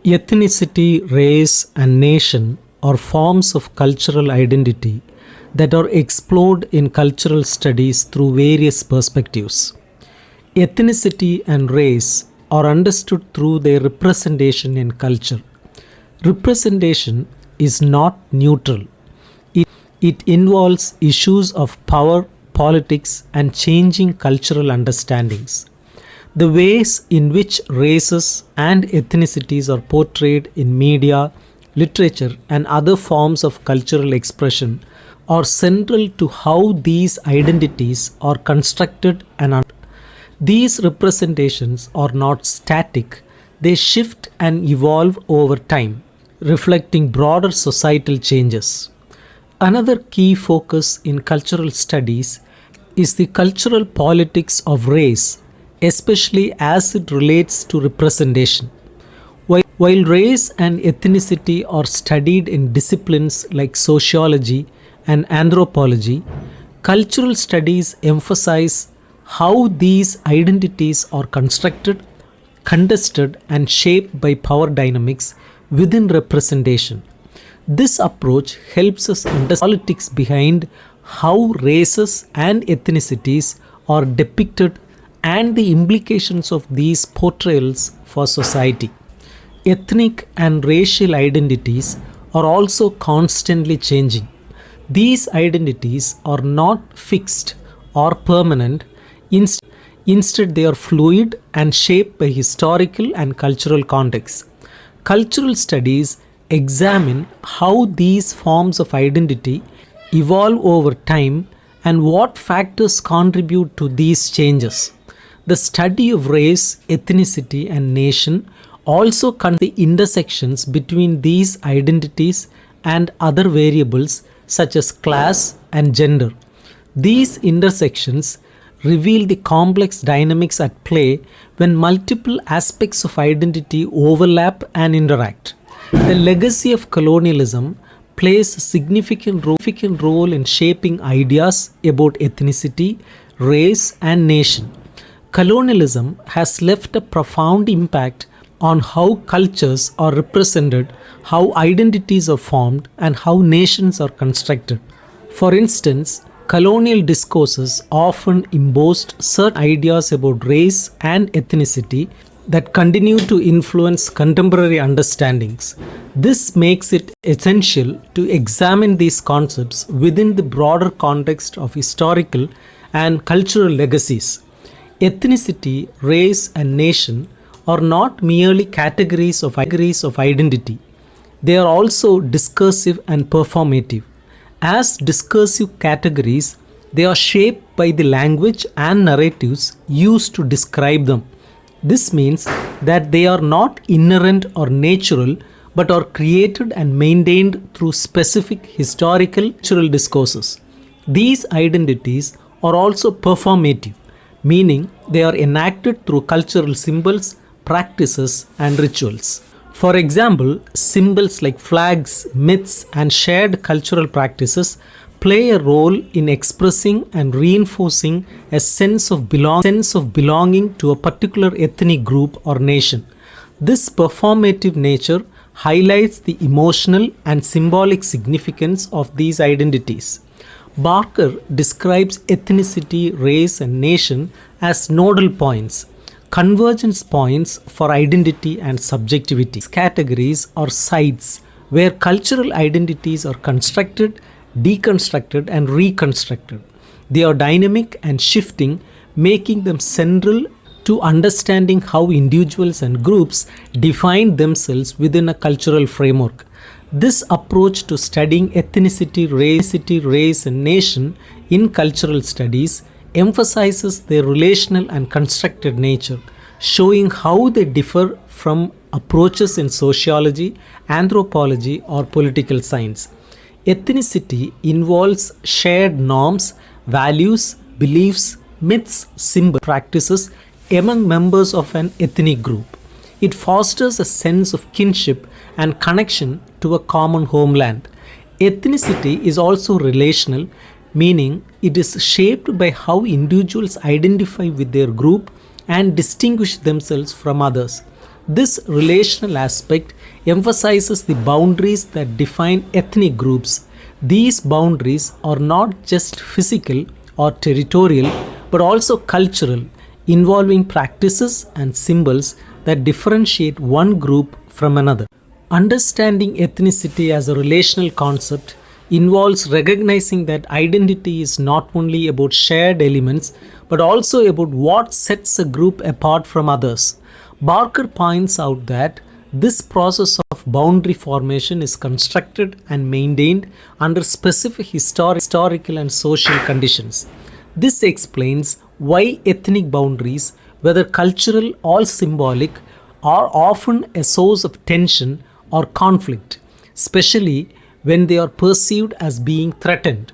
Ethnicity, race, and nation are forms of cultural identity that are explored in cultural studies through various perspectives. Ethnicity and race are understood through their representation in culture. Representation is not neutral, it involves issues of power, politics, and changing cultural understandings. The ways in which races and ethnicities are portrayed in media, literature, and other forms of cultural expression are central to how these identities are constructed and these representations are not static, they shift and evolve over time, reflecting broader societal changes. Another key focus in cultural studies is the cultural politics of race, especially as it relates to representation. While race and ethnicity are studied in disciplines like sociology and anthropology, cultural studies emphasize how these identities are constructed, contested, and shaped by power dynamics within representation. This approach helps us understand politics behind how races and ethnicities are depicted and the implications of these portrayals for society. Ethnic and racial identities are also constantly changing. These identities are not fixed or permanent, instead, they are fluid and shaped by historical and cultural contexts. Cultural studies examine how these forms of identity evolve over time and what factors contribute to these changes. The study of race, ethnicity, and nation also considers the intersections between these identities and other variables such as class and gender. These intersections reveal the complex dynamics at play when multiple aspects of identity overlap and interact. The legacy of colonialism plays a significant role in shaping ideas about ethnicity, race, and nation. Colonialism has left a profound impact on how cultures are represented, how identities are formed, and how nations are constructed. For instance, colonial discourses often embossed certain ideas about race and ethnicity that continue to influence contemporary understandings. This makes it essential to examine these concepts within the broader context of historical and cultural legacies. Ethnicity, race, and nation are not merely categories of identity. They are also discursive and performative. As discursive categories, they are shaped by the language and narratives used to describe them. This means that they are not inherent or natural but are created and maintained through specific historical cultural discourses. These identities are also performative, meaning they are enacted through cultural symbols, practices, and rituals. For example, symbols like flags, myths, and shared cultural practices play a role in expressing and reinforcing a sense of belonging to a particular ethnic group or nation. This performative nature highlights the emotional and symbolic significance of these identities. Barker describes ethnicity, race, and nation as nodal points, convergence points for identity and subjectivity. These categories are sites where cultural identities are constructed, deconstructed, and reconstructed. They are dynamic and shifting, making them central to understanding how individuals and groups define themselves within a cultural framework. This approach to studying ethnicity, race, and nation in cultural studies emphasizes their relational and constructed nature, showing how they differ from approaches in sociology, anthropology, or political science. Ethnicity involves shared norms, values, beliefs, myths, symbols, practices among members of an ethnic group. It fosters a sense of kinship and connection to a common homeland. Ethnicity is also relational, meaning it is shaped by how individuals identify with their group and distinguish themselves from others. This relational aspect emphasizes the boundaries that define ethnic groups. These boundaries are not just physical or territorial but also cultural, involving practices and symbols that differentiate one group from another. Understanding ethnicity as a relational concept involves recognizing that identity is not only about shared elements but also about what sets a group apart from others. Barker points out that this process of boundary formation is constructed and maintained under specific historical and social conditions. This explains why ethnic boundaries, whether cultural or symbolic, are often a source of tension or conflict, especially when they are perceived as being threatened.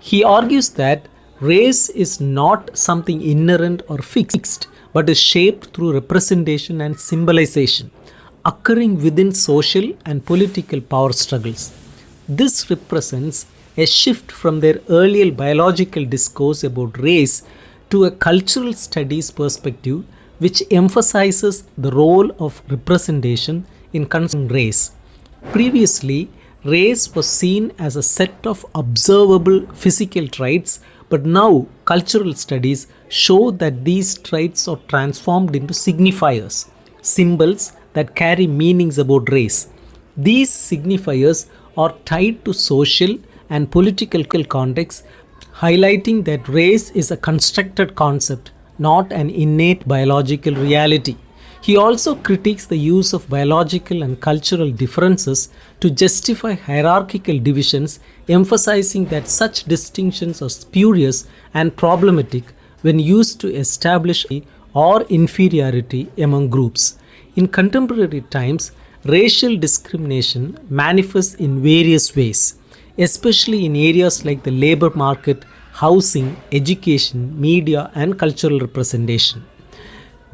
He argues that race is not something inherent or fixed, but is shaped through representation and symbolization, occurring within social and political power struggles. This represents a shift from their earlier biological discourse about race to a cultural studies perspective which emphasizes the role of representation in considering race. Previously, race was seen as a set of observable physical traits, but now cultural studies show that these traits are transformed into signifiers, symbols that carry meanings about race. These signifiers are tied to social and political contexts, highlighting that race is a constructed concept, not an innate biological reality. He also critiques the use of biological and cultural differences to justify hierarchical divisions, emphasizing that such distinctions are spurious and problematic when used to establish or inferiority among groups. In contemporary times, racial discrimination manifests in various ways, especially in areas like the labor market, housing, education, media, and cultural representation.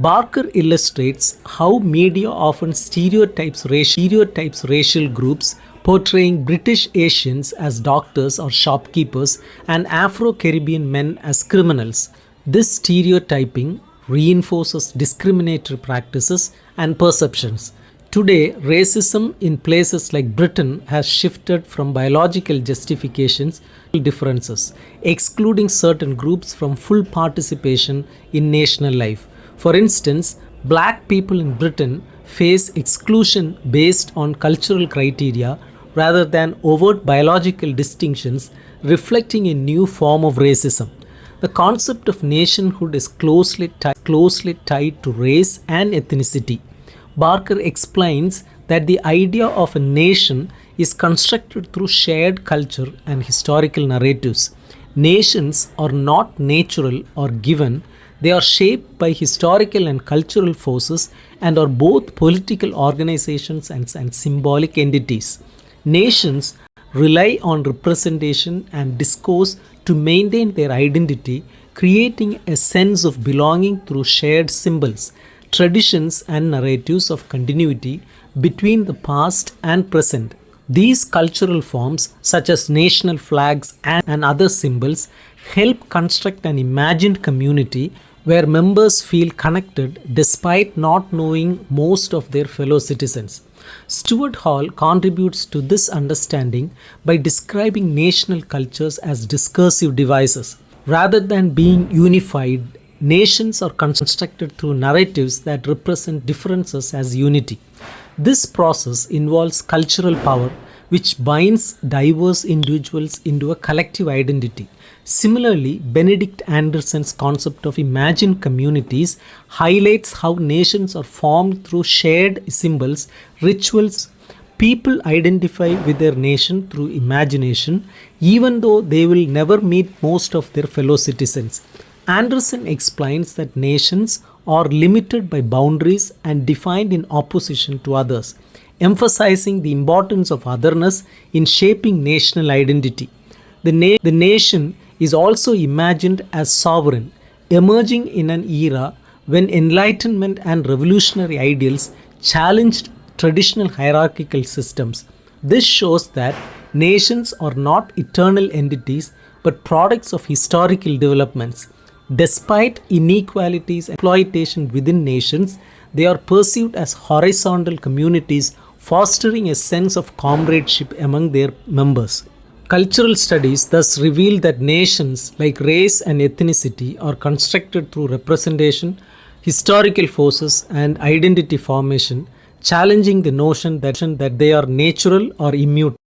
Barker illustrates how media often stereotypes racial groups, portraying British Asians as doctors or shopkeepers and Afro Caribbean men as criminals. This stereotyping reinforces discriminatory practices and perceptions. Today, racism in places like Britain has shifted from biological justifications to differences, excluding certain groups from full participation in national life. For instance, black people in Britain face exclusion based on cultural criteria rather than overt biological distinctions, reflecting a new form of racism. The concept of nationhood is closely tied to race and ethnicity. Barker explains that the idea of a nation is constructed through shared culture and historical narratives. Nations are not natural or given, they are shaped by historical and cultural forces and are both political organizations and symbolic entities. Nations rely on representation and discourse to maintain their identity, creating a sense of belonging through shared symbols, traditions, and narratives of continuity between the past and present. These cultural forms, such as national flags and other symbols, help construct an imagined community where members feel connected despite not knowing most of their fellow citizens. Stuart Hall contributes to this understanding by describing national cultures as discursive devices. Rather than being unified, nations are constructed through narratives that represent differences as unity. This process involves cultural power, which binds diverse individuals into a collective identity. Similarly, Benedict Anderson's concept of imagined communities highlights how nations are formed through shared symbols, rituals. People identify with their nation through imagination, even though they will never meet most of their fellow citizens. Anderson explains that nations are limited by boundaries and defined in opposition to others, emphasizing the importance of otherness in shaping national identity. The nation is also imagined as sovereign, emerging in an era when Enlightenment and revolutionary ideals challenged traditional hierarchical systems. This shows that nations are not eternal entities but products of historical developments. Despite inequalities and exploitation within nations, They are perceived as horizontal communities, fostering a sense of comradeship among their members. Cultural studies thus reveal that nations like race and ethnicity are constructed through representation, historical forces, and identity formation, challenging the notion that they are natural or immutable.